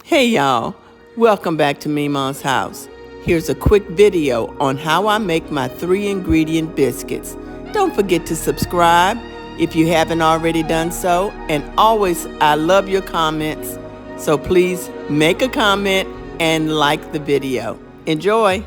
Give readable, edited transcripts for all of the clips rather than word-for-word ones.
Hey y'all, welcome back to Memaw's house. Here's a quick video on how I make my 3-ingredient biscuits. Don't forget to subscribe if you haven't already done so, and always I love your comments, so please make a comment and like the video. Enjoy!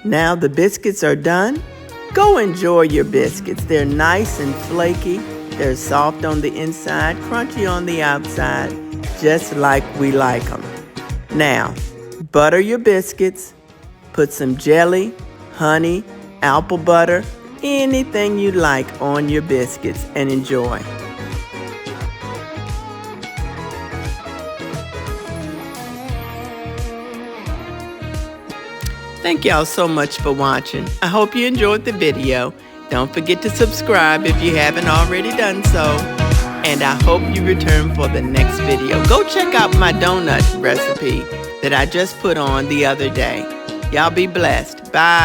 Now the biscuits are done. Go enjoy your biscuits. They're nice and flaky. They're soft on the inside, crunchy on the outside, just like we like them. Now, butter your biscuits. Put some jelly, honey, apple butter, anything you like on your biscuits, and enjoy. Thank y'all so much for watching. I hope you enjoyed the video. Don't forget to subscribe if you haven't already done so. and I hope you return for the next video. Go check out my donut recipe that I just put on the other day. Y'all be blessed. Bye.